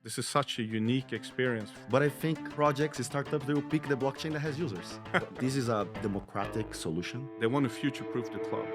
This is such a unique experience. But I think projects and startups, they will pick the blockchain that has users. This is a democratic solution. They want to future-proof the club.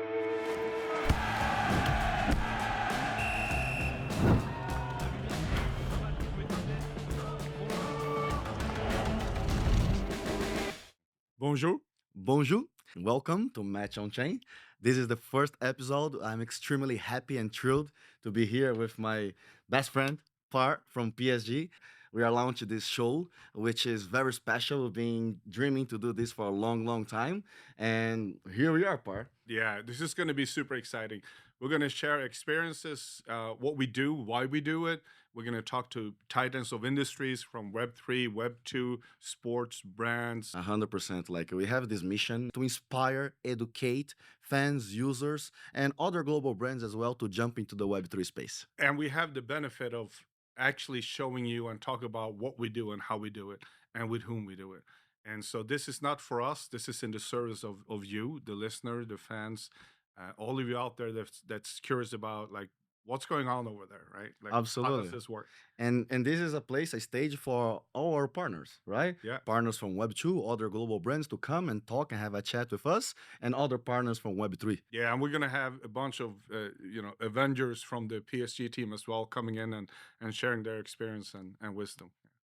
Bonjour. Bonjour. Welcome to MatchOnChain. This is the first episode. I'm extremely happy and thrilled to be here with my best friend, Pär from PSG. We are launching this show, which is very special. We've been dreaming to do this for a long, long time. And here we are, Pär. Yeah, this is going to be super exciting. We're going to share experiences, what we do, why we do it. We're going to talk to titans of industries from Web3, Web2, sports, brands. 100%. Like we have this mission to inspire, educate fans, users, and other global brands as well to jump into the Web3 space. And we have the benefit of actually showing you and talk about what we do and how we do it and with whom we do it. And so this is not for us. This is in the service of you, the listener, the fans, all of you out there that's curious about like what's going on over there, right? Like how does Absolutely. this work? And this is a place, a stage for all our partners, right? Yeah. Partners from Web2, other global brands to come and talk and have a chat with us, and other partners from Web3. Yeah, and we're gonna have a bunch of Avengers from the PSG team as well coming in and sharing their experience and wisdom.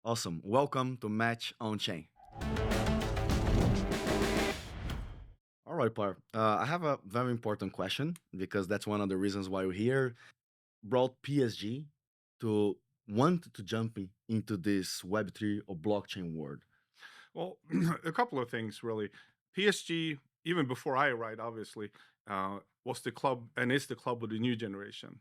Awesome. Welcome to Match on Chain. All right, Par. I have a very important question because that's one of the reasons why we're here. Brought PSG to want to jump into this Web3 or blockchain world. Well, a couple of things really. PSG, even before I arrived, obviously, was the club and is the club of the new generation,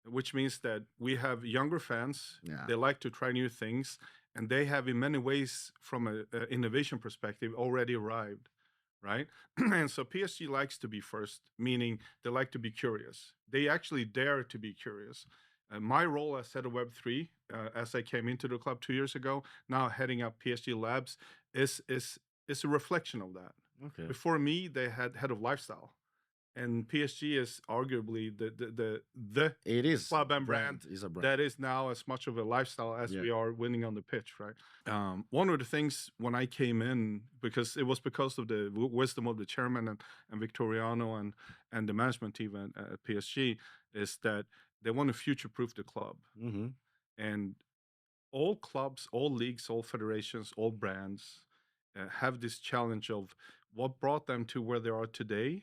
which means that we have younger fans. Yeah. They like to try new things, and they have, in many ways, from an innovation perspective, already arrived, right? And so PSG likes to be first, meaning they like to be curious. They actually dare to be curious. My role as head of Web3, as I came into the club 2 years ago, now heading up PSG Labs, is a reflection of that. Okay. Before me, they had head of lifestyle, and PSG is arguably the It is club and brand is a brand. that is now as much of a lifestyle as Yeah. we are winning on the pitch, right? One of the things when I came in, because it was because of the wisdom of the chairman and Victoriano and the management team at PSG, is that they want to future-proof the club. Mm-hmm. And all clubs, all leagues, all federations, all brands have this challenge of what brought them to where they are today.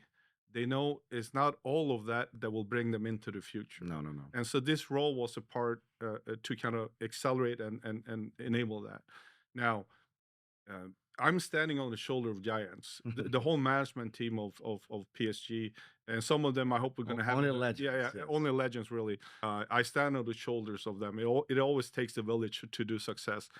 They know it's not all of that that will bring them into the future. No, no, no. And so this role was a part to kind of accelerate and enable that. Now, I'm standing on the shoulder of giants. The whole management team of PSG, and some of them I hope we're going to have. Only legends, Yeah, yes. only legends, really. I stand on the shoulders of them. It always takes a village to do success.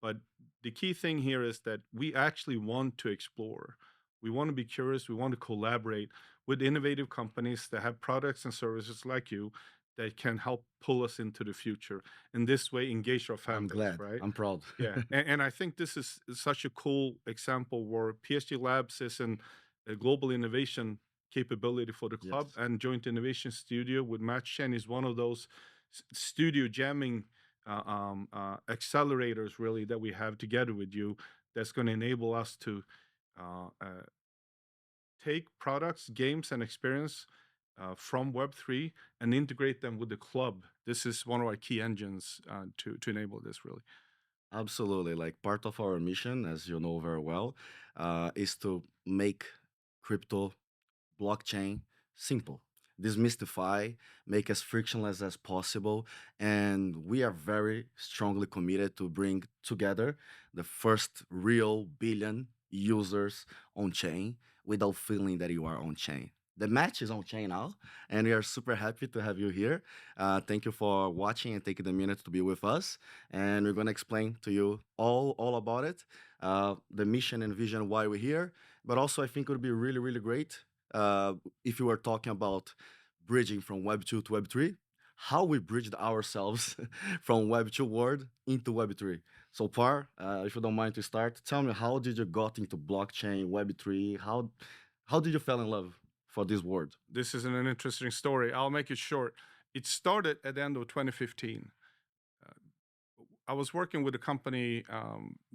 But the key thing here is that we actually want to explore. We want to be curious. We want to collaborate with innovative companies that have products and services like you that can help pull us into the future. In this way, engage our fan I'm base, glad. right? I'm proud. Yeah, and I think this is such a cool example where PSG Labs is a global innovation capability for the club, Yes. and Joint Innovation Studio with MatchOnChain is one of those studio jamming accelerators, really, that we have together with you. That's going to enable us to take products, games, and experience from Web3 and integrate them with the club. This is one of our key engines to enable this, really. Absolutely. Like part of our mission, as you know very well, is to make crypto blockchain simple, demystify, make as frictionless as possible. And we are very strongly committed to bring together the first real billion users on chain without feeling that you are on chain. The match is on chain now, and we are super happy to have you here. Thank you for watching and taking the minute to be with us. And we're going to explain to you all about it, the mission and vision why we're here. But also, I think it would be really, really great if you were talking about bridging from Web2 to Web3, how we bridged ourselves from Web2 world into Web3. So far, if you don't mind to start, tell me, how did you got into blockchain, Web3? How did you fall in love for this world? This is an interesting story. I'll make it short. It started at the end of 2015. I was working with a company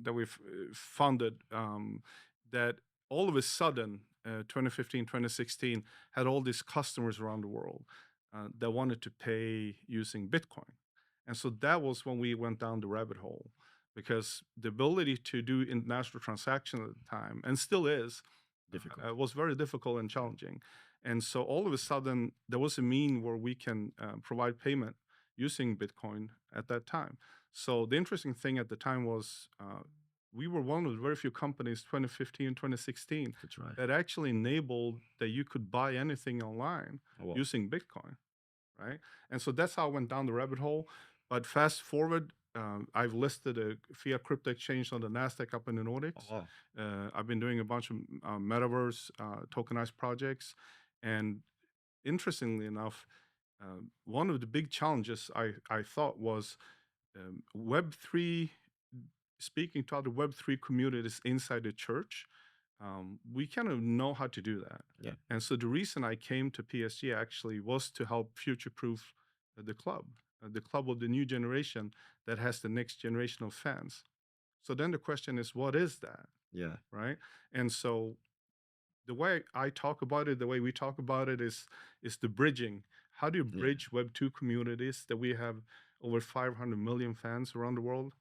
that we've funded that all of a sudden, 2015, 2016, had all these customers around the world that wanted to pay using Bitcoin. And so that was when we went down the rabbit hole because the ability to do international transactions at the time, and still is, Difficult. was very difficult and challenging. And so all of a sudden, there was a mean where we can provide payment using Bitcoin at that time. So the interesting thing at the time was we were one of the very few companies 2015, 2016 That's right. that actually enabled that you could buy anything online Oh, wow. using Bitcoin, right? And so that's how I went down the rabbit hole. But fast forward, I've listed a fiat crypto exchange on the Nasdaq up in the Oh, Nordics. wow. I've been doing a bunch of metaverse tokenized projects, and interestingly enough, one of the big challenges I thought was Web3, speaking to other Web3 communities inside the church. We kind of know how to do that. Yeah. And so the reason I came to PSG actually was to help future proof the club of the new generation that has the next generation of fans. So then the question is, what is that? Yeah. Right. And so the way I talk about it, the way we talk about it is the bridging. How do you Yeah. bridge Web2 communities that we have over 500 million fans around the world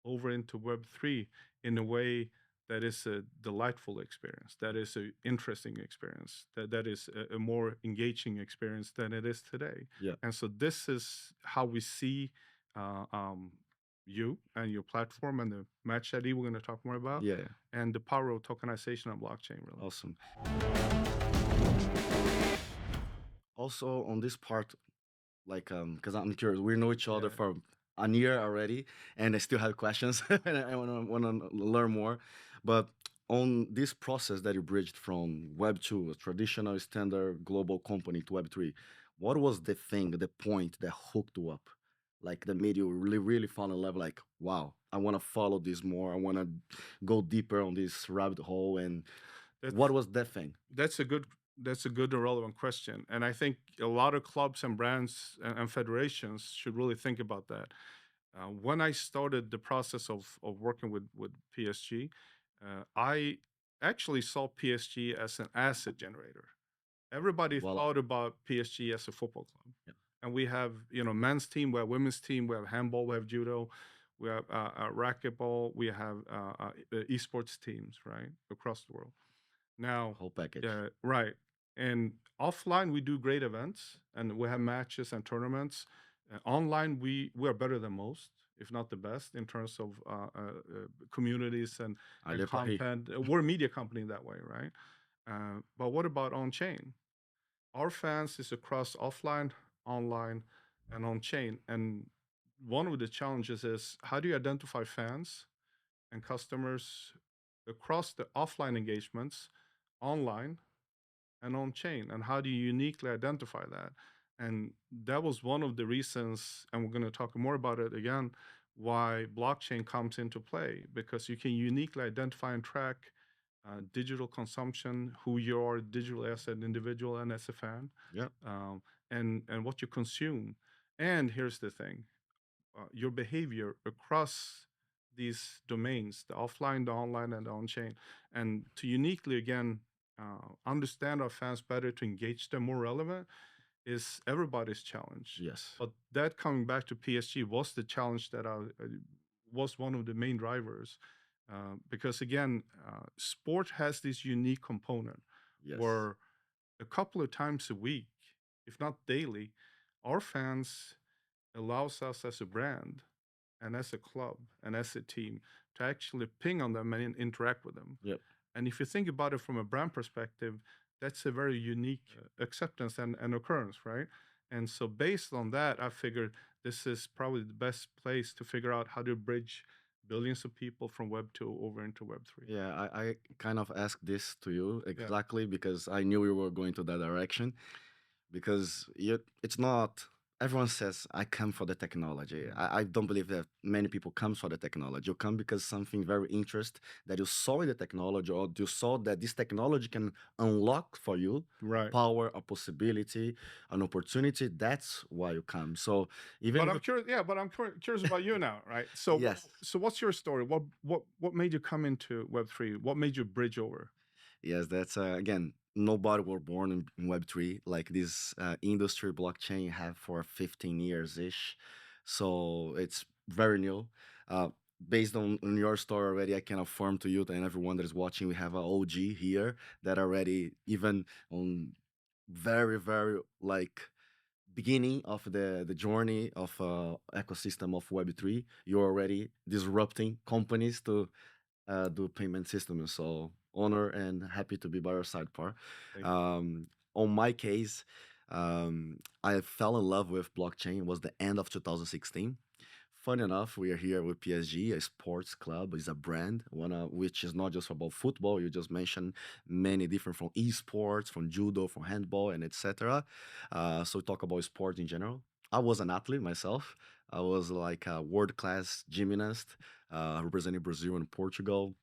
over into Web3 in a way that is a delightful experience, that is an interesting experience, that is a more engaging experience than it is today. Yeah. And so this is how we see uh, um, you and your platform and the MatchID we're going to talk more about, Yeah. and the power of tokenization and blockchain, really. Awesome. Also, on this part, like, because I'm curious, we know each other Yeah. for a year already, and I still have questions, and I wanna learn more. But on this process that you bridged from Web 2, a traditional standard global company, to Web 3, what was the thing, the point that hooked you up? Like that made you really, really fall in love, like, wow, I wanna follow this more, I wanna go deeper on this rabbit hole. And what That's was that thing? that's a good that's a good and relevant question, and I think a lot of clubs and brands and federations should really think about that. When I started the process of working with PSG, I actually saw PSG as an asset generator. Everybody Voila. thought about PSG as a football club, Yeah. and we have men's team, we have women's team, we have handball, we have judo, we have racquetball, we have esports teams, right, across the world. Now, Whole package. right. And offline, we do great events and we have matches and tournaments. Online, we are better than most, if not the best, in terms of communities and Allez Paris. content. We're a media company that way, right? But what about on chain? Our fans is across offline, online, and on chain. And one of the challenges is how do you identify fans and customers across the offline engagements, online, and on chain? And how do you uniquely identify that? And that was one of the reasons, and we're going to talk more about it again, why blockchain comes into play, because you can uniquely identify and track digital consumption, who you are, digital as an individual and as a fan, Yeah. um, and what you consume. And here's the thing: your behavior across these domains, the offline, the online, and the on-chain, and to uniquely again understand our fans better, to engage them more relevant, is everybody's challenge. Yes. But that, coming back to PSG, was the challenge that was one of the main drivers, because again, sport has this unique component Yes. where a couple of times a week, if not daily, our fans allows us as a brand and as a club and as a team to actually ping on them and interact with them. Yep. And if you think about it from a brand perspective, that's a very unique acceptance and occurrence, right? And so based on that, I figured this is probably the best place to figure out how to bridge billions of people from Web 2 over into Web 3. Yeah, I kind of asked this to you Yeah. exactly because I knew you were going to that direction. Because it's not everyone says I come for the technology. Mm. I don't believe that many people come for the technology. You come because something very interest that you saw in the technology, or you saw that this technology can unlock for you Right. power, a possibility, an opportunity. That's why you come. So even But if I'm curious. Yeah, but I'm curious about you now, right? So, yes, so what's your story? What made you come into Web3? What made you bridge over? yes, that's again, nobody were born in Web3. Like this industry blockchain have for 15 years ish, so it's very new. Uh, Based on your story already, I can affirm to you and everyone that is watching, we have an OG here that already even on very like beginning of the journey of ecosystem of Web3. You're already disrupting companies to do payment systems. So honor and happy to be by your side, Par. Thank you. On my case, I fell in love with blockchain. It was the end of 2016. Funny enough, we are here with PSG, a sports club, is a brand, which is not just about football. You just mentioned many different from esports, from judo, from handball, and etc. So we talk about sports in general. I was an athlete myself. I was like a world class gymnast, representing Brazil and Portugal.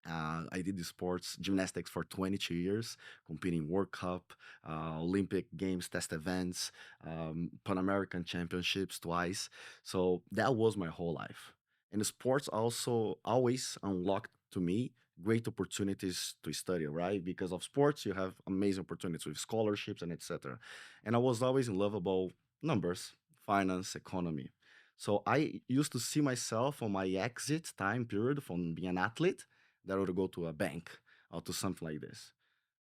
I did the sports gymnastics for 22 years, competing World Cup, Olympic Games test events, Pan American Championships twice. So that was my whole life. And the sports also always unlocked to me great opportunities to study, right? Because of sports, you have amazing opportunities with scholarships and etc. And I was always in love about numbers, finance, economy. So I used to see myself on my exit time period from being an athlete that would go to a bank or to something like this.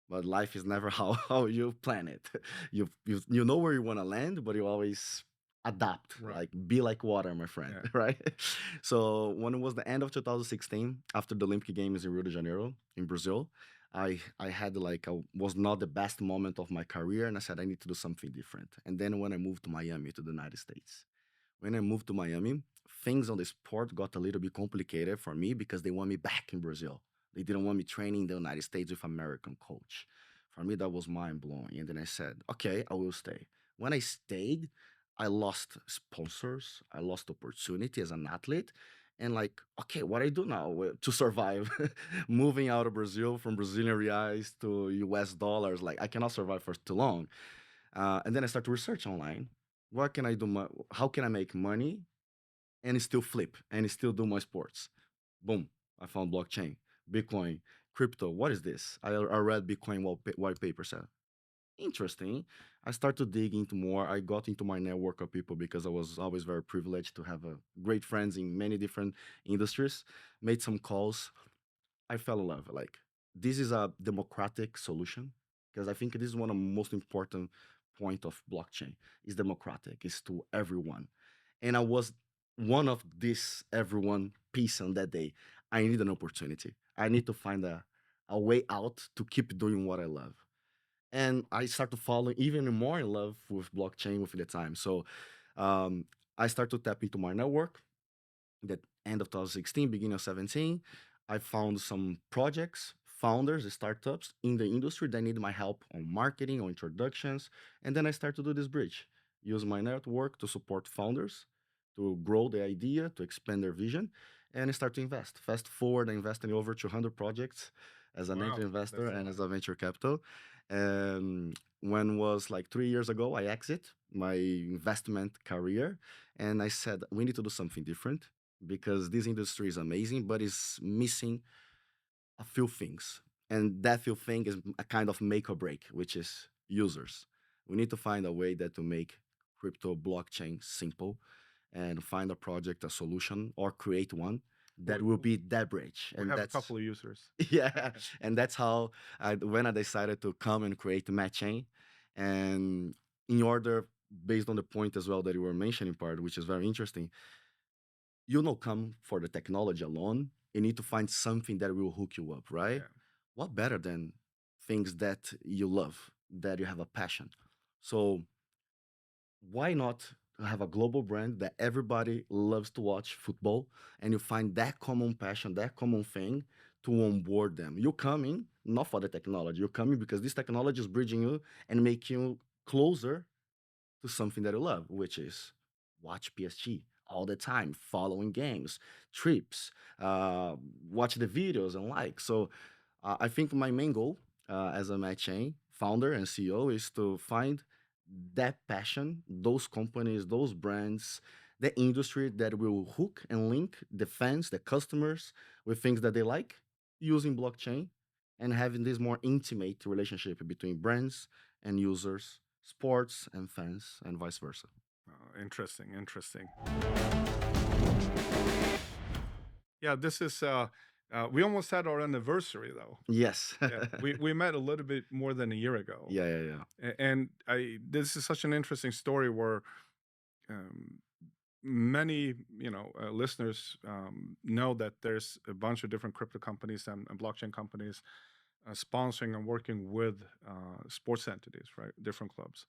But life is never how you plan it. You know where you want to land, but you always adapt. Right. Like be like water, my friend. Yeah. Right. So when it was the end of 2016, after the Olympic Games in Rio de Janeiro in Brazil, I had like a was not the best moment of my career, and I said I need to do something different. And then when I moved to Miami to the United States, when I moved to Miami, things on the sport got a little bit complicated for me because they want me back in Brazil. They didn't want me training in the United States with American coach. For me, that was mind blowing. And then I said, okay, I will stay. When I stayed, I lost sponsors, I lost opportunity as an athlete. And like, okay, what I do now to survive? Moving out of Brazil from Brazilian reais to US dollars, like I cannot survive for too long. And then I start to research online. What can I do? How can I make money and still flip and still do my sports? Boom! I found blockchain, Bitcoin, crypto. What is this? I read Bitcoin white paper. Said interesting. I started to dig into more. I got into my network of people because I was always very privileged to have great friends in many different industries. Made some calls. I fell in love. Like this is a democratic solution because I think this is one of the most important point of blockchain. Is democratic. It's to everyone, and I was one of this everyone piece on that day. I need an opportunity. I need to find a way out to keep doing what I love. And I start to fall even more in love with blockchain with the time. So um, I start to tap into my network the end of 2016, beginning of 17, I found some projects, founders, startups in the industry that need my help on marketing or introductions. And then I start to do this bridge, use my network to support founders, to grow the idea, to expand their vision, and I start to invest. Fast forward, I invested in over 200 projects as an angel Wow. investor That's a and lot. as a venture capital. And when was like 3 years ago, I exit my investment career and I said, we need to do something different because this industry is amazing, but it's missing a few things. And that few thing is a kind of make or break, which is users. We need to find a way that to make crypto blockchain simple and find a project, a solution, or create one that We, will be that bridge. we And have a that's couple of users. yeah, and that's how when I decided to come and create MatchChain, and in order based on the point as well that you were mentioning part, which is very interesting, you don't come for the technology alone. You need to find something that will hook you up, right? Yeah. What better than things that you love, that you have a passion? So why not have a global brand that everybody loves to watch football and you find that common passion, that common thing to onboard them? You're coming not for the technology, you're coming because this technology is bridging you and making you closer to something that you love, which is watch PSG all the time, following games, trips, uh, watch the videos and like. So I think my main goal as a MatchOnChain founder and CEO is to find that passion, those companies, those brands, the industry that will hook and link the fans, the customers with things that they like using blockchain and having this more intimate relationship between brands and users, sports and fans, and vice versa. Interesting, interesting. Yeah, this is. We almost had our anniversary though. Yes. Yeah, we met a little bit more than a year ago, Yeah, yeah, yeah. and I. This is such an interesting story where um, many listeners know that there's a bunch of different crypto companies and blockchain companies sponsoring and working with sports entities, right? Different clubs.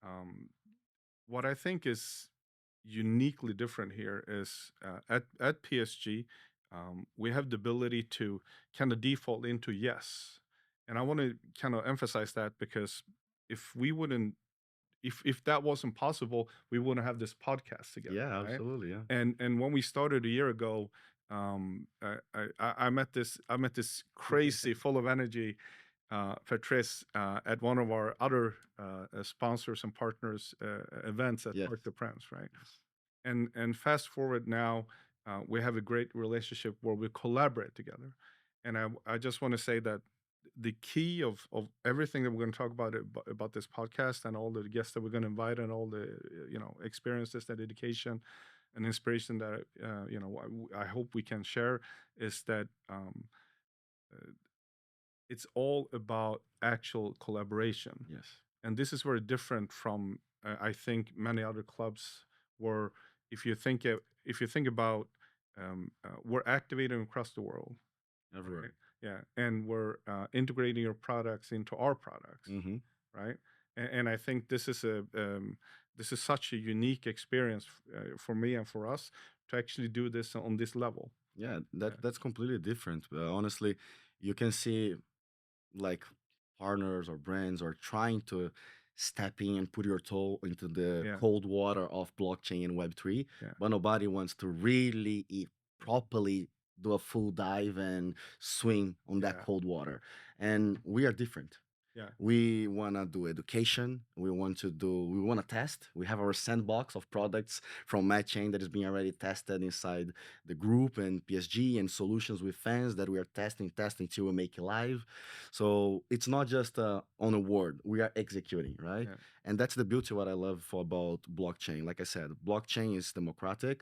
Um, what I think is uniquely different here is at PSG, we have the ability to kind of default into yes, and I want to kind of emphasize that because if we wouldn't, if that wasn't possible, we wouldn't have this podcast together, Yeah, right? absolutely. Yeah. And when we started a year ago, I met this crazy, full of energy Petrix at one of our other sponsors and partners events at Yes. Parc de France, right? And fast forward now, we have a great relationship where we collaborate together. And I just want to say that the key of everything that we're going to talk about this podcast and all the guests that we're going to invite and all the experiences, that education and inspiration that I hope we can share is that uh, it's all about actual collaboration. Yes. And this is very different from I think many other clubs where if you think about we're activating across the world, Everywhere. right? Yeah, and we're integrating your products into our products, Mm-hmm. right? And I think this is such a unique experience for me and for us to actually do this on this level. Yeah, Yeah, that's completely different. Honestly, you can see like partners or brands are trying to step in and put your toe into the yeah, cold water of blockchain and Web3, yeah, but nobody wants to really properly do a full dive and swim on that yeah, cold water. And we are different. yeah, We want to do education. We want to test. We have our sandbox of products from MatchOnChain that is being already tested inside the group and PSG and solutions with fans that we are testing till we make it live. So it's not just on a word, we are executing, right? yeah, And that's the beauty what I love for about blockchain. Like I said, blockchain is democratic.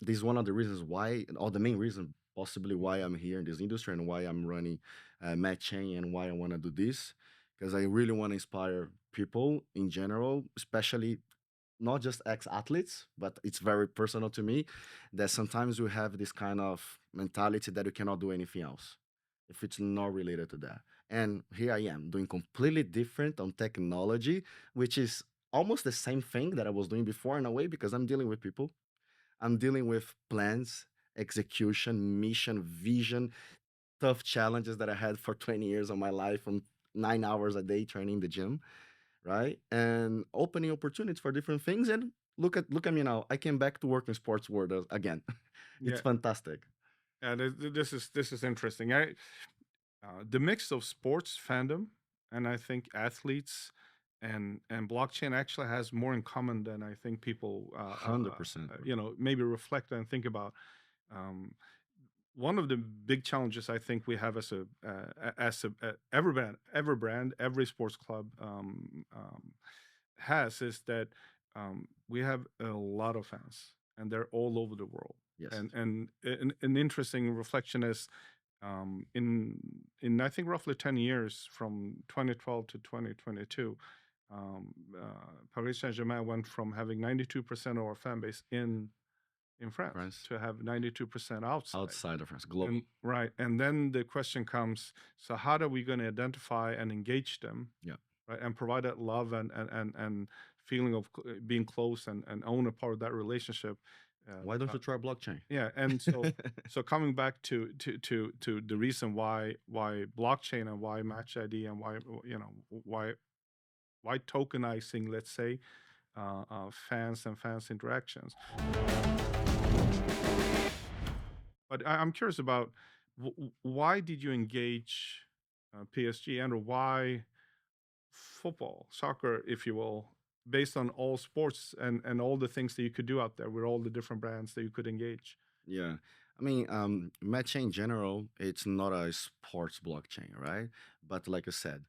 This is one of the reasons why, or the main reason possibly why I'm here in this industry and why I'm running MatchOnChain and why I want to do this, because I really want to inspire people in general, especially not just ex-athletes, but it's very personal to me that sometimes we have this kind of mentality that you cannot do anything else if it's not related to that. And here I am doing completely different on technology, which is almost the same thing that I was doing before in a way because I'm dealing with people. I'm dealing with plans, execution, mission, vision, tough challenges that I had for 20 years of my life from 9 hours a day training in the gym, right? And opening opportunities for different things. And look at me now. I came back to work in sports world again. It's yeah. fantastic. Yeah, this is interesting. The mix of sports fandom and I think athletes and blockchain actually has more in common than I think people 100%, bro. maybe reflect and think about. Um, One of the big challenges I think we have as every brand, every sports club has is that we have a lot of fans and they're all over the world. Yes. And an interesting reflection is in I think roughly 10 years from 2012 to 2022, Paris Saint-Germain went from having 92% of our fan base in France France, to have 92% outside. outside of France, global. And right, and then the question comes: so how are we going to identify and engage them, Yeah. right, and provide that love and feeling of being close and own a part of that relationship? Why don't Uh, you try blockchain? yeah, and so coming back to the reason why blockchain and why Match ID and why Why tokenizing, let's say, fans and fans interactions? But I'm curious about why did you engage PSG, and or why football, soccer, if you will, based on all sports and all the things that you could do out there with all the different brands that you could engage. Yeah. I mean, matching in general, it's not a sports blockchain, right? But like I said,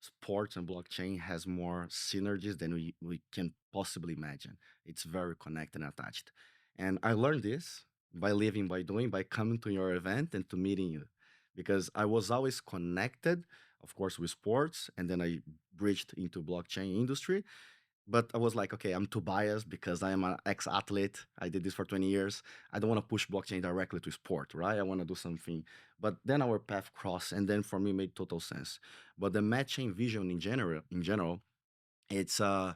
sports and blockchain has more synergies than we can possibly imagine. It's very connected and attached. And I learned this by living, by doing, by coming to your event and to meeting you. Because I was always connected, of course, with sports, and then I bridged into blockchain industry, but I was like, okay, I'm too biased because I am an ex-athlete. I did this for 20 years. I don't want to push blockchain directly to sport, right? I want to do something. But then our path crossed, and then for me it made total sense. But the matching vision in general, it's to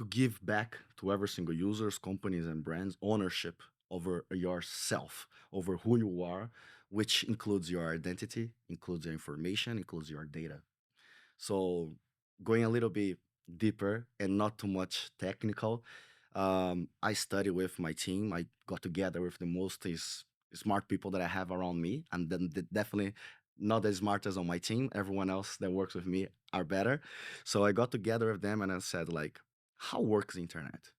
give back to every single users, companies, and brands ownership over yourself, over who you are, which includes your identity, includes your information, includes your data. So going a little bit deeper and not too much technical, I study with my team. I got together with the most smart people that I have around me. I'm definitely not as smart as on my team. Everyone else that works with me are better. So I got together with them and I said, like, how works the internet?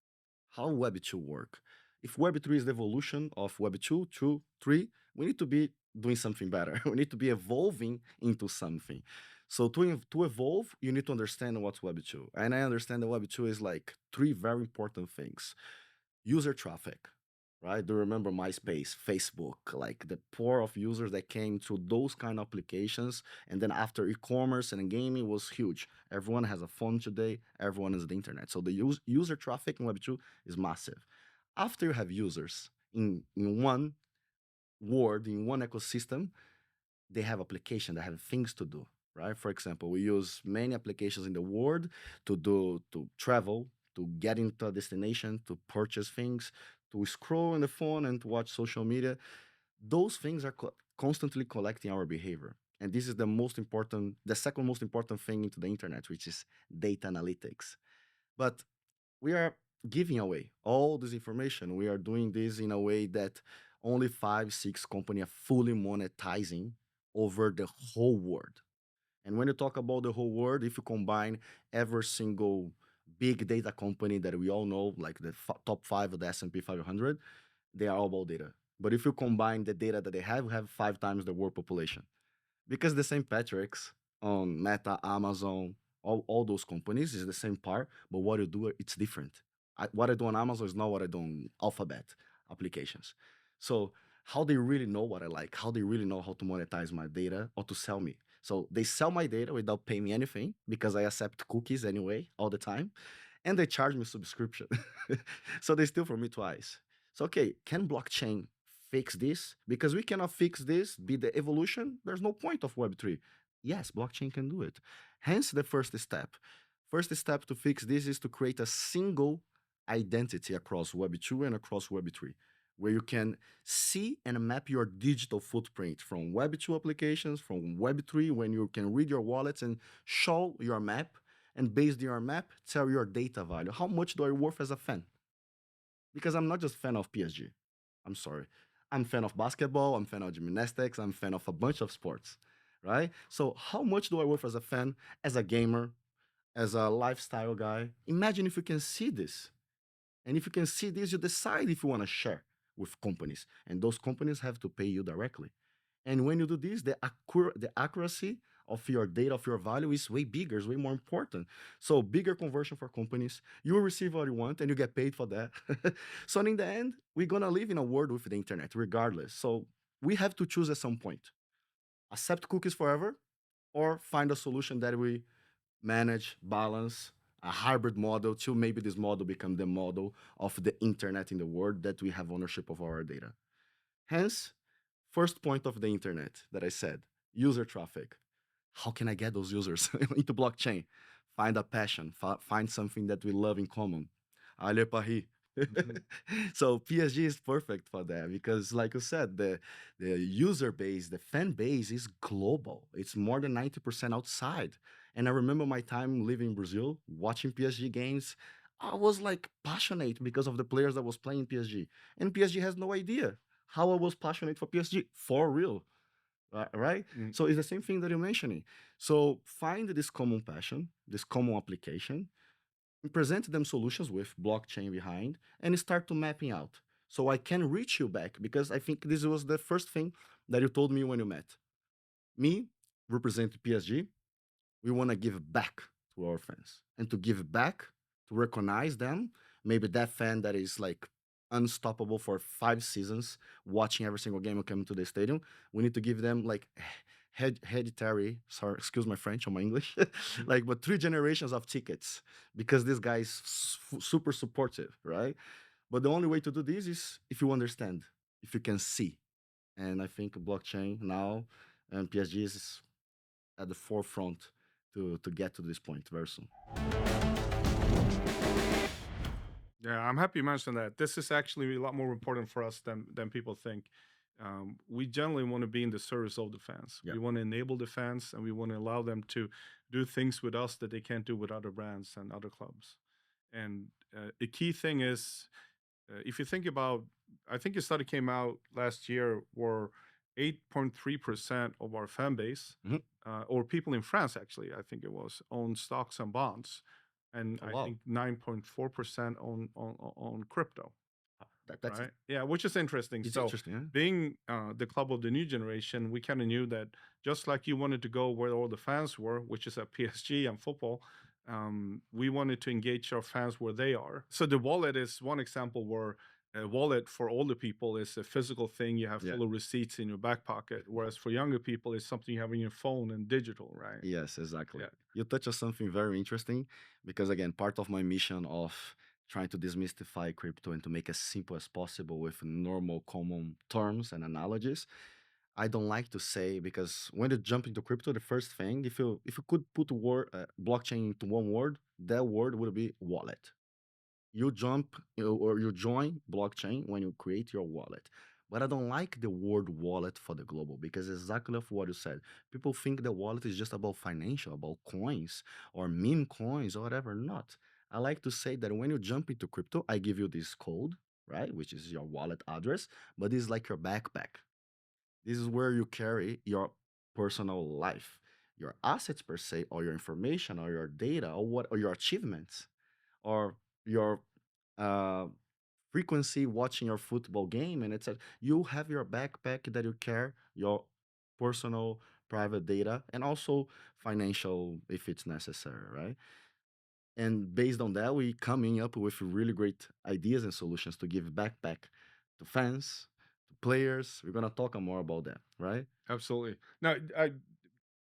How Web 2 work? If Web 3 is the evolution of Web 2, 2, 3, we need to be doing something better. We need to be evolving into something. So to evolve, you need to understand what's Web 2. And I understand that Web 2 is like three very important things. User traffic, right? Do you remember MySpace, Facebook, like the pour of users that came to those kind of applications? And then after e-commerce and gaming was huge. Everyone has a phone today, everyone is the internet. So the user traffic in Web 2 is massive. After you have users in one world, in one ecosystem, they have application that have things to do, right? For example, we use many applications in the world to travel, to get into a destination, to purchase things, to scroll on the phone and to watch social media. Those things are constantly collecting our behavior. And this is the second most important thing into the internet, which is data analytics. But we are giving away all this information. We are doing this in a way that only five, six companies are fully monetizing over the whole world. And when you talk about the whole world, if you combine every single big data company that we all know, like the top five of the S&P 500, they are all about data. But if you combine the data that they have, we have five times the world population because the same Petrix on Meta, Amazon, all those companies is the same part, but what you do, it's different. What I do on Amazon is not what I do on Alphabet applications. So how they really know what I like, how they really know how to monetize my data or to sell me. So they sell my data without paying me anything because I accept cookies anyway all the time, and they charge me subscription. So they steal from me twice. So okay, can blockchain fix this? Because we cannot fix this, be the evolution, there's no point of Web3. Yes, blockchain can do it. Hence the first step. First step to fix this is to create a single identity across Web 2 and across Web 3, where you can see and map your digital footprint from Web 2 applications, from Web 3, when you can read your wallets and show your map, and based on your map, tell your data value. How much do I worth as a fan? Because I'm not just fan of PSG. I'm sorry. I'm fan of basketball, I'm fan of gymnastics, I'm fan of a bunch of sports, right? So how much do I worth as a fan, as a gamer, as a lifestyle guy? Imagine if you can see this. And if you can see this, you decide if you want to share with companies. And those companies have to pay you directly. And when you do this, the accuracy of your data, of your value is way bigger, is way more important. So bigger conversion for companies, you will receive what you want and you get paid for that. So in the end, we're gonna live in a world with the internet, regardless. So we have to choose at some point. Accept cookies forever or find a solution that we manage, balance, a hybrid model till maybe this model become the model of the internet in the world that we have ownership of our data. Hence, first point of the internet that I said, user traffic. How can I get those users into blockchain? Find a passion, find something that we love in common. Allez Paris. So PSG is perfect for that because, like you said, the user base, the fan base is global. It's more than 90% outside. And I remember my time living in Brazil, watching PSG games. I was like passionate because of the players that was playing PSG. And PSG has no idea how I was passionate for PSG for real. Right? Mm. So it's the same thing that you're mentioning. So find this common passion, this common application, and present them solutions with blockchain behind and start to mapping out. So I can reach you back because I think this was the first thing that you told me when you met. Me, represent PSG, we want to give back to our fans. And to give back, to recognize them, maybe that fan that is like unstoppable for 5 seasons, watching every single game and coming to the stadium, we need to give them like hereditary, sorry, excuse my French or my English, like, but 3 generations of tickets because this guy is super supportive, right? But the only way to do this is if you understand, if you can see. And I think blockchain now and PSG is at the forefront to get to this point very soon. Yeah, I'm happy you mentioned that. This is actually a lot more important for us than people think. We generally want to be in the service of the fans. Yeah. We want to enable the fans, and we want to allow them to do things with us that they can't do with other brands and other clubs. And a key thing is, if you think about, I think a study came out last year where 8.3% of our fan base, Mhm. or people in France actually, I think it was, own stocks and bonds, and Oh, I wow. think 9.4% own crypto. That's Right? Yeah, which is interesting. it's So, interesting. Huh? being the club of the new generation, we kind of knew that just like you wanted to go where all the fans were, which is at PSG and football, we wanted to engage our fans where they are. So, the wallet is one example where a wallet for older people is a physical thing you have Yeah. full of receipts in your back pocket, whereas for younger people, it's something you have in your phone and digital, right? Yes, exactly. Yeah. You touch on something very interesting because again, part of my mission of trying to demystify crypto and to make as simple as possible with normal common terms and analogies. I don't like to say because when you jump into crypto, the first thing, if you could put word blockchain into one word, that word would be wallet. You jump or you join blockchain when you create your wallet. But I don't like the word wallet for the global because exactly of what you said. People think the wallet is just about financial, about coins or meme coins or whatever. Not. I like to say that when you jump into crypto, I give you this code, right? Which is your wallet address, but it's like your backpack. This is where you carry your personal life, your assets per se, or your information, or your data, or what, or your achievements, or your uh, frequency watching your football game, and it's a you have your backpack that you care your personal private data and also financial if it's necessary, right? And based on that, we coming up with really great ideas and solutions to give backpack to fans, to players. We're gonna talk more about that, right? Absolutely. Now,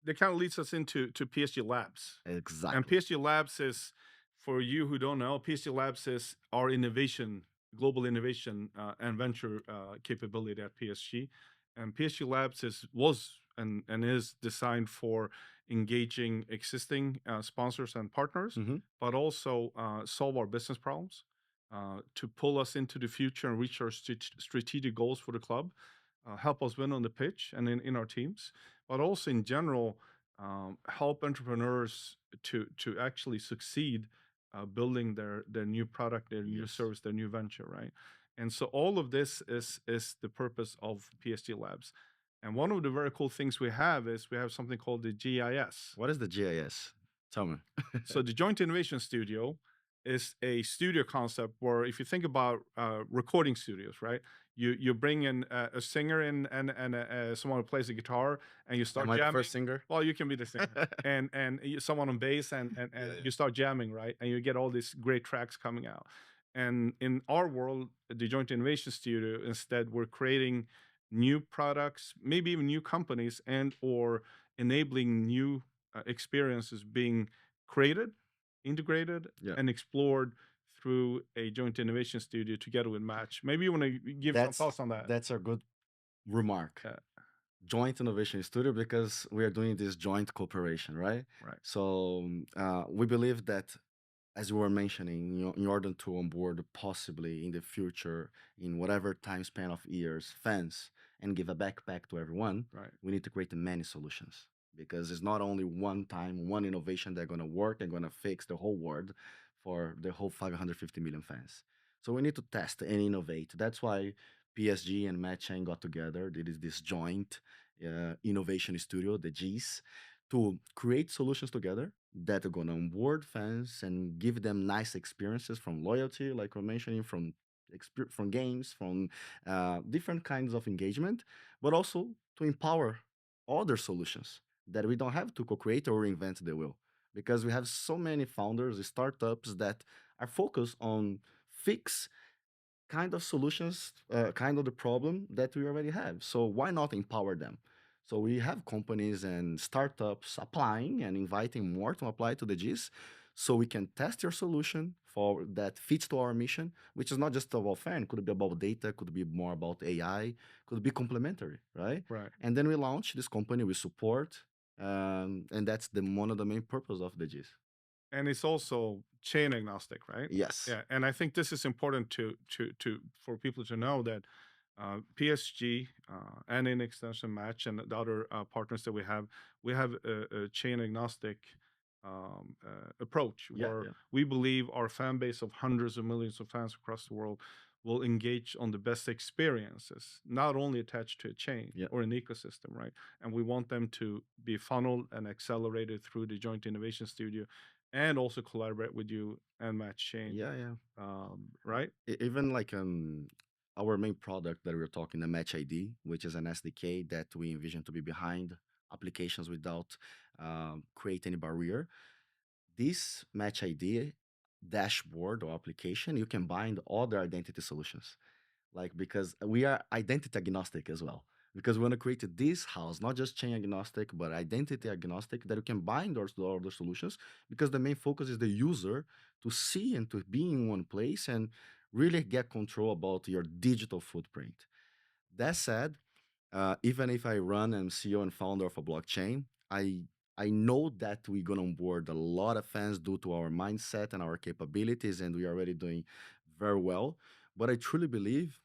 that kind of leads us into PSG Labs. And Exactly. PSG Labs is, for you who don't know, PSG Labs is our innovation, global innovation and venture capability at PSG. And PSG Labs was and is designed for engaging existing sponsors and partners, Hmm. but also solve our business problems, to pull us into the future and reach our strategic goals for the club, help us win on the pitch and in our teams, but also in general, help entrepreneurs to actually succeed, building their new product, their new Yes. service, their new venture, right? And so all of this is the purpose of PSG Labs. And one of the very cool things we have is we have something called the GIS. What is the GIS? Tell me. So the Joint Innovation Studio is a studio concept where, if you think about recording studios, right? You bring in a singer and someone who plays the guitar, and you start Am I the jamming. first singer? Well, you can be the singer, and someone on bass, and Yeah. you start jamming, right? And you get all these great tracks coming out. And in our world, the Joint Innovation Studio, instead, we're creating new products, maybe even new companies, and or enabling new experiences being created, integrated, Yeah. and explored through a joint innovation studio together with Match. Maybe you want to give some That's thoughts on that. that's a good remark. Yeah, Joint innovation studio because we are doing this joint cooperation, right? right. So we believe that, as you were mentioning, in order to onboard possibly in the future, in whatever time span of years, fans and give a backpack to everyone, Right. we need to create many solutions. because it's not only one time, one innovation that's going to work and going to fix the whole world for the whole 550 million fans. So we need to test and innovate. That's why PSG and MatchOnChain got together. There is this joint innovation studio, the G's, to create solutions together that are going to onboard fans and give them nice experiences from loyalty, like we're mentioning, from games, from different kinds of engagement, but also to empower other solutions that we don't have to co-create or reinvent the wheel, because we have so many founders, startups that are focused on fix kind of solutions, kind of the problem that we already have. So why not empower them? So we have companies and startups applying and inviting more to apply to the Gs, so we can test your solution for that fits to our mission, which is not just about fan, could be about data, could be more about AI, could be complementary, right? Right. And then we launch this company, we support, and that's the one of the main purpose of the Gs. And it's also chain agnostic, right? Yes. Yeah, and I think this is important to for people to know that PSG and in extension Match and the other partners that we have a chain agnostic approach Yeah, where yeah, we believe our fan base of hundreds of millions of fans across the world will engage on the best experiences, not only attached to a chain yeah, or an ecosystem, right? And we want them to be funneled and accelerated through the joint innovation studio and also collaborate with you and MatchChain, yeah, yeah. right? Even like our main product that we're talking, the Match ID, which is an SDK that we envision to be behind applications without create any barrier. This Match ID dashboard or application, you can bind other identity solutions, like because we are identity agnostic as well, because we want to create this house, not just chain agnostic but identity agnostic, that you can bind all the solutions, because the main focus is the user to see and to be in one place and really get control about your digital footprint. That said, even if I run and CEO and founder of a blockchain, I know that we're gonna onboard a lot of fans due to our mindset and our capabilities, and we're already doing very well. But I truly believe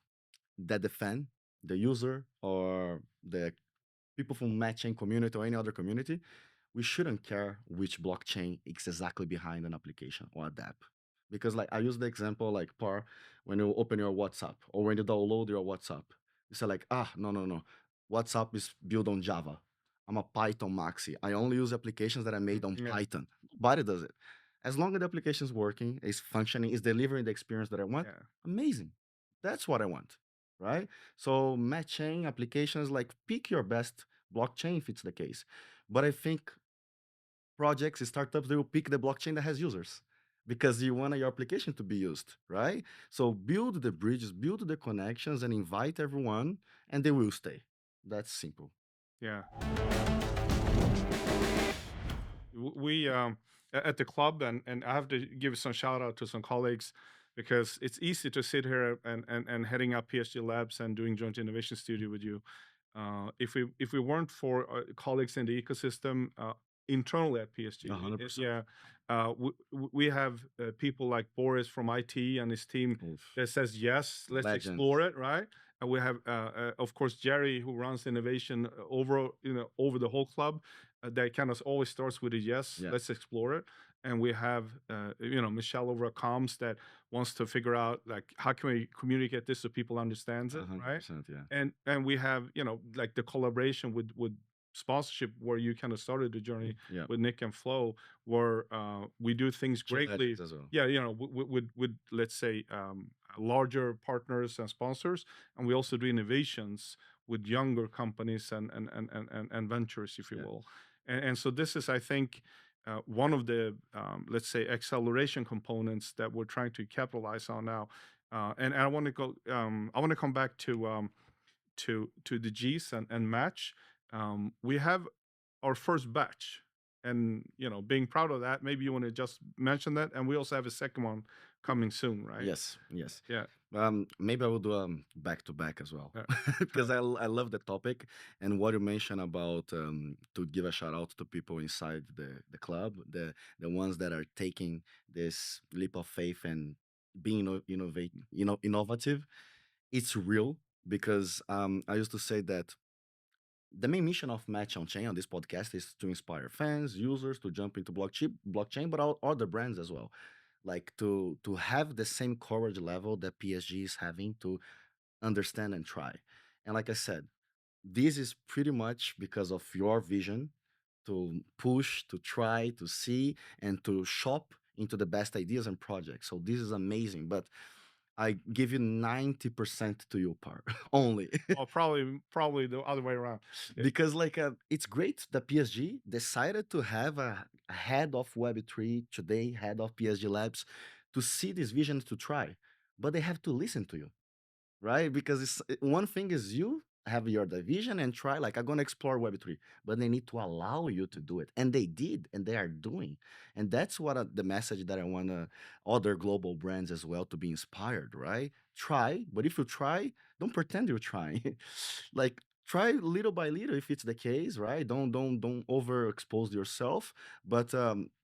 that the fan, the user, or the people from matching community or any other community, we shouldn't care which blockchain is exactly behind an application or an app. Because like I use the example like Par, when you open your WhatsApp or when you download your WhatsApp, you say like, no, no, no. WhatsApp is built on Java. I'm a Python maxi. I only use applications that are made on Yeah, Python. Nobody does it. As long as the application is working, is functioning, is delivering the experience that I want, yeah, amazing. That's what I want, right? So matching applications, like pick your best blockchain if it's the case. But I think projects, startups, they will pick the blockchain that has users, because you want your application to be used, right? So build the bridges, build the connections, and invite everyone, and they will stay. That's simple. yeah. We at the club, and I have to give some shout out to some colleagues because it's easy to sit here and heading up PSG Labs and doing joint innovation studio with you. If we weren't for colleagues in the ecosystem internally at PSG, 100%. yeah, we have people like Boris from IT and his team Oof. that says yes, let's Legends. explore it, right? And we have, of course, Jerry who runs innovation over the whole club. That kind of always starts with a yes, Yeah. let's explore it. And we have, Michelle over at Comms that wants to figure out like how can we communicate this so people understands it, right? 100%. Yeah. And we have like the collaboration with sponsorship where you kind of started the journey Yeah. with Nick and Flo, where we do things Two greatly. legends as well. Yeah, with let's say larger partners and sponsors, and we also do innovations with younger companies and ventures, if you Yeah. will. And so this is, I think, one of the let's say acceleration components that we're trying to capitalize on now. And I want to go. I want to come back to the G's and Match. We have our first batch, and being proud of that. Maybe you want to just mention that, and we also have a second one coming soon, right? Yes, yes. Yeah, Maybe I will do back to back as well, yeah, because I love the topic and what you mentioned about to give a shout out to people inside the club, the ones that are taking this leap of faith and being innovative. It's real, because I used to say that the main mission of Match on Chain on this podcast is to inspire fans, users to jump into blockchain, but other brands as well. Like to have the same courage level that PSG is having to understand and try. And like I said, this is pretty much because of your vision to push, to try, to see, and to shop into the best ideas and projects. So this is amazing. But I give you 90% to you, Par, only. Well, probably the other way around. Because like it's great that PSG decided to have a head of Web3 today, head of PSG Labs, to see this vision to try. But they have to listen to you, right? Because one thing is you have your division and try like I'm gonna explore Web3, but they need to allow you to do it, and they did, and they are doing, and that's what the message that I want other global brands as well to be inspired, right? Try, but if you try, don't pretend you're trying, like try little by little if it's the case, right? Don't overexpose yourself, but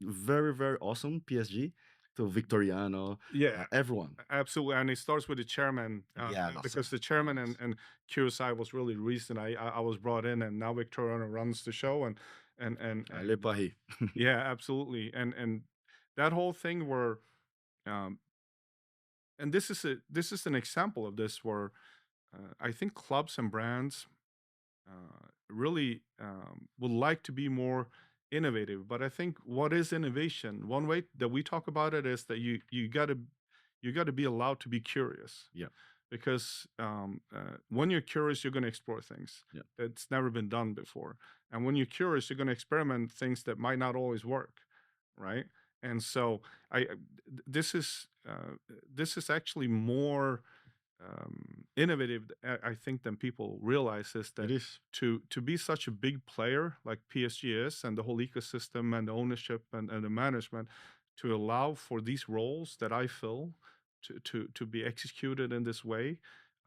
very very awesome PSG to Victoriano, Yeah, everyone. absolutely. And it starts with the chairman, Yeah, that's because the chairman yes. and QSI was really the reason I was brought in, and now Victoriano runs the show, Allez and Paris. yeah, absolutely. And that whole thing where, um, and this is an example of this where I think clubs and brands really would like to be more innovative. But I think what is innovation? One way that we talk about it is that you got to be allowed to be curious, Yeah, because when you're curious, you're going to explore things yeah, that's never been done before, and when you're curious, you're going to experiment things that might not always work, right? And so this is actually more innovative, I think, than people realize, is it that is. to be such a big player like PSG is, and the whole ecosystem and the ownership and the management, to allow for these roles that I fill to be executed in this way.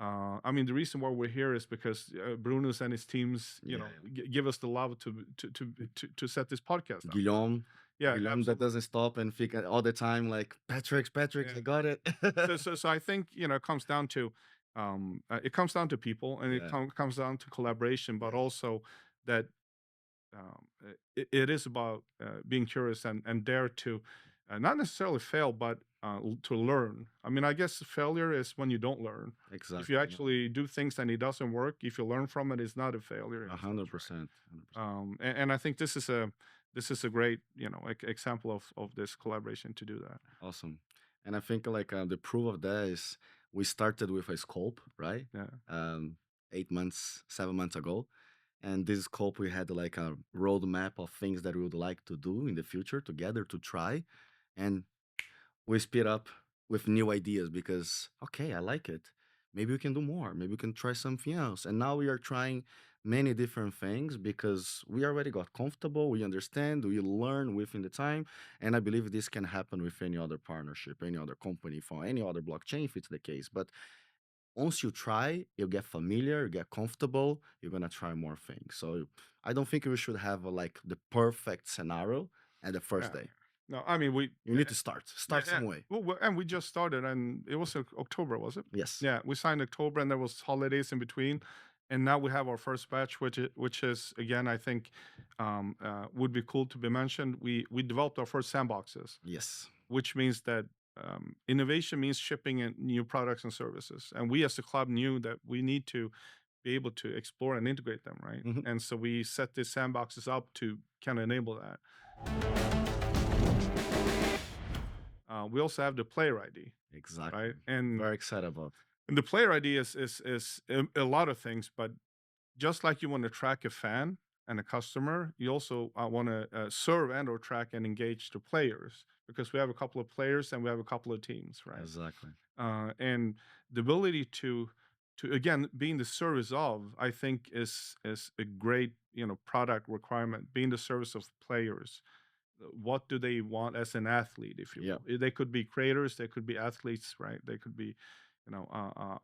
I mean, the reason why we're here is because Bruno's and his teams, Yeah, yeah. give us the love to set this podcast up. Guillaume, Yeah, Guillaume that absolutely. doesn't stop and think all the time like Patrick, Yeah. I got it. So I think, it comes down to it comes down to people, and Yeah, comes down to collaboration, but yes, also that it is about being curious and dare to not necessarily fail, but to learn. I mean, I guess failure is when you don't learn. If you exactly. No, actually do things and it doesn't work, if you learn from it, it's not a failure a in hundred sense, right? percent, 100%. And I think this is a great, example of this collaboration to do that. Awesome. And I think like the proof of that is we started with a scope, right? Yeah. 8 months, 7 months ago. And this scope, we had like a roadmap of things that we would like to do in the future together to try. And we speed up with new ideas because okay, I like it, maybe we can do more, maybe we can try something else, and now we are trying many different things because we already got comfortable, we understand, we learn within the time. And I believe this can happen with any other partnership, any other company, for any other blockchain if it's the case. But once you try, you get familiar, you get comfortable, you're gonna try more things. So I don't think we should have like the perfect scenario at the first Yeah. day. No, I mean, You need to start yeah, some way. well, and we just started, and it was October, was it? Yes. Yeah, we signed October, and there was holidays in between, and now we have our first batch, which is again, I think, would be cool to be mentioned. We developed our first sandboxes, Yes. which means that innovation means shipping in new products and services, and we as a club knew that we need to be able to explore and integrate them, right? Mhm. And so we set these sandboxes up to kind of enable that. We also have the player ID, Exactly. right? And Very excited about. the player ID is a lot of things, but just like you want to track a fan and a customer, you also want to serve and or track and engage the players, because we have a couple of players and we have a couple of teams, right? Exactly. And the ability to again being the service of, I think, is a great, product requirement. Being the service of players, what do they want as an athlete, if you Yeah. will. They could be creators, they could be athletes, right? They could be,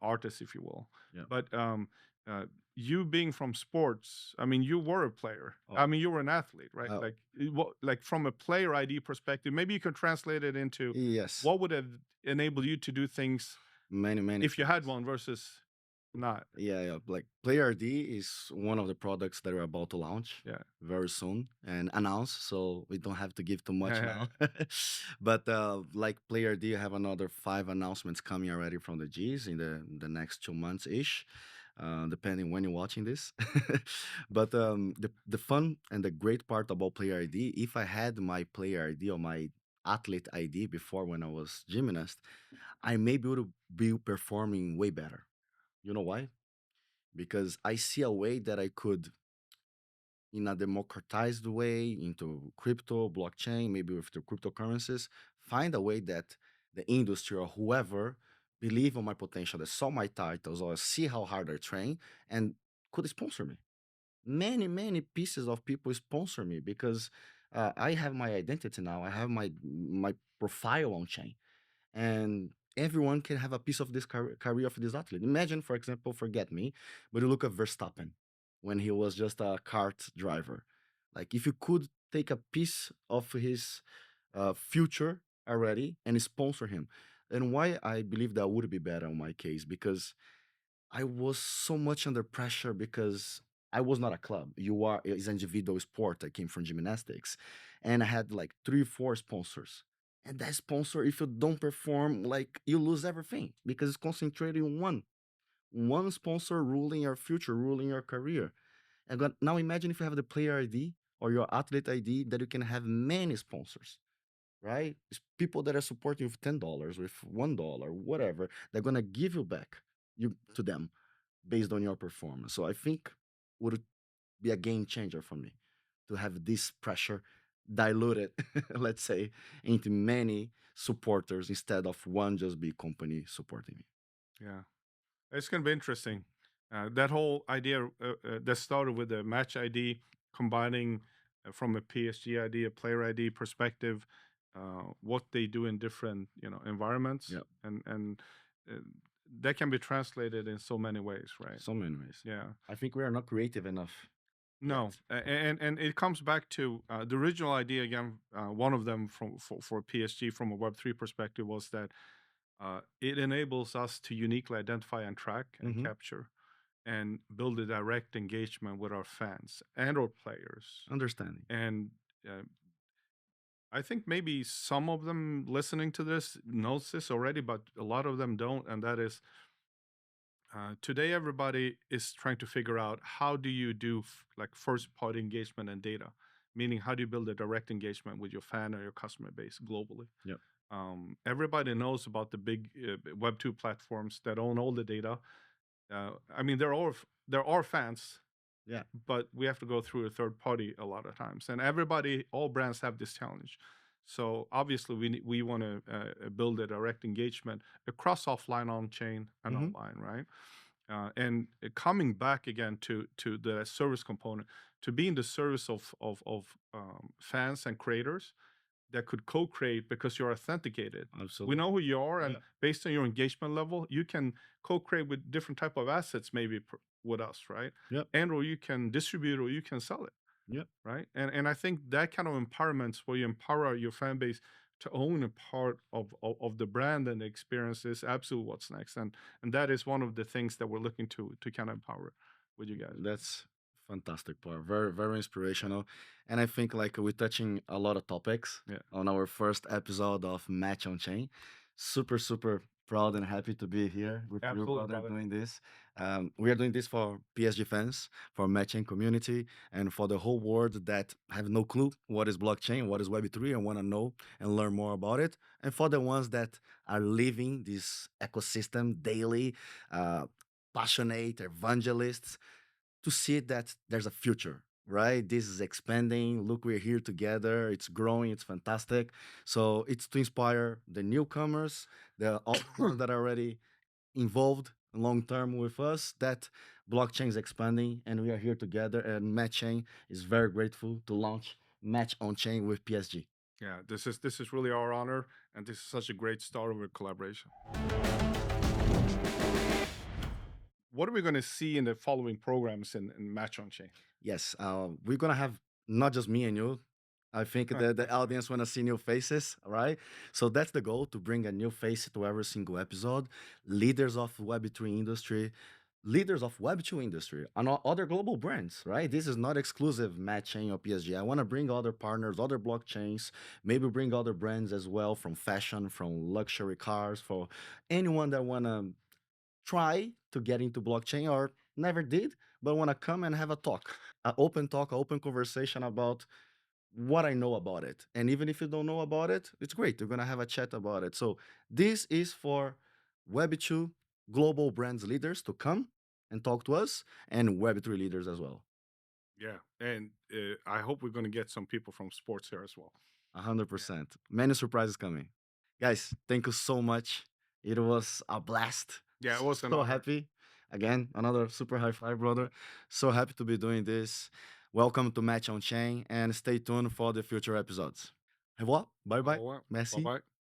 artists, if you will. Yeah. But you being from sports, I mean, you were a player, Oh, I mean, you were an athlete, right? oh, Like from a player ID perspective, maybe you could translate it into yes. what would have enabled you to do things Many if you had things. one versus Not. Yeah, yeah. Like Player ID is one of the products that we're about to launch Yeah. very soon and announce, so we don't have to give too much Yeah. now. But like Player D, I have another 5 announcements coming already from the G's in the next 2 months ish, depending when you're watching this. But the fun and the great part about Player ID, if I had my Player ID or my athlete ID before when I was gymnast, I maybe would be performing way better. You know why? Because I see a way that I could, in a democratized way, into crypto, blockchain, maybe with the cryptocurrencies, find a way that the industry or whoever believe on my potential, that saw my titles or see how hard I train and could sponsor me. Many pieces of people sponsor me because I have my identity now. I have my profile on chain, and everyone can have a piece of this career of this athlete. Imagine, for example, forget me, but you look at Verstappen when he was just a kart driver. Like, if you could take a piece of his future already and sponsor him, and why I believe that would be better in my case, because I was so much under pressure because I was not a club. You are It's an individual sport. I came from gymnastics, and I had like 3 4 sponsors. And that sponsor, if you don't perform, like, you lose everything because it's concentrated on one sponsor ruling your future, ruling your career. Now imagine if you have the player ID or your athlete ID that you can have many sponsors, right? It's people that are supporting you with $10, with $1, whatever. They're gonna give you back you to them based on your performance. So I think would be a game changer for me to have this pressure diluted, let's say, into many supporters instead of one just big company supporting me. Yeah. It's going to be interesting. That whole idea that started with the match ID, combining from a PSG ID, a player ID perspective, what they do in different environments, Yeah, and uh, that can be translated in so many ways, right? so many ways. Yeah. I think we are not creative enough yet. No, and it comes back to the original idea again. One of them for PSG from a Web3 perspective was that it enables us to uniquely identify and track and Hmm. capture and build a direct engagement with our fans and our players. Understanding. And uh, I think maybe some of them listening to this knows this already, but a lot of them don't. And that is today everybody is trying to figure out how do you do like first party engagement and data, meaning how do you build a direct engagement with your fan or your customer base globally. Yeah. Everybody knows about the big Web2 platforms that own all the data. I mean, there are fans, Yeah. but we have to go through a third party a lot of times, and all brands have this challenge. So obviously, we want to build a direct engagement across offline, on chain, and Hmm. online, right? And coming back again to the service component, to be in the service of fans and creators that could co-create because you're authenticated. We Absolutely. know who you are, and Yeah. based on your engagement level, you can co-create with different type of assets, maybe with us, right? Yep. And or you can distribute or you can sell it, Yep. right? And I think that kind of empowerment, where you empower your fan base to own a part of the brand and the experience, is absolutely what's next. And that is one of the things that we're looking to kind of empower with you guys. That's fantastic part. Very, very inspirational. And I think like we're touching a lot of topics Yeah, on our first episode of Match on Chain. Super, super proud and happy to be here with you, absolutely, brother, brother. doing this. We are doing this for PSG fans, for matching community, and for the whole world that have no clue what is blockchain, what is Web3, and want to know and learn more about it. And for the ones that are living this ecosystem daily, passionate evangelists, to see that there's a future, right? This is expanding. Look, we're here together. It's growing. It's fantastic. So it's to inspire the newcomers, the all the ones that are already involved long term with us, that blockchain is expanding and we are here together. And MatchChain is very grateful to launch Match on Chain with PSG. Yeah, this is really our honor, and this is such a great start of a collaboration. What are we going to see in the following programs in Match on Chain? Yes, we're gonna have not just me and you. I think the audience wanna see new faces, right? So that's the goal, to bring a new face to every single episode. Leaders of Web3 industry, leaders of Web2 industry and other global brands, right? This is not exclusive MatchChain or PSG. I want to bring other partners, other blockchains, maybe bring other brands as well from fashion, from luxury cars, for anyone that want to try to get into blockchain or never did, but want to come and have a talk, an open conversation about what I know about it. And even if you don't know about it, it's great. We're going to have a chat about it. So this is for Web2 global brands leaders to come and talk to us and Web3 leaders as well. Yeah, and I hope we're going to get some people from sports here as well. 100%. Many surprises coming. Guys, thank you so much. It was a blast. Yeah, it was an So honor. happy. Again, another super high five, brother. So happy to be doing this. Welcome to Match on Chain and stay tuned for the future episodes. Au revoir. Bye Au bye. revoir. Merci. Bye bye.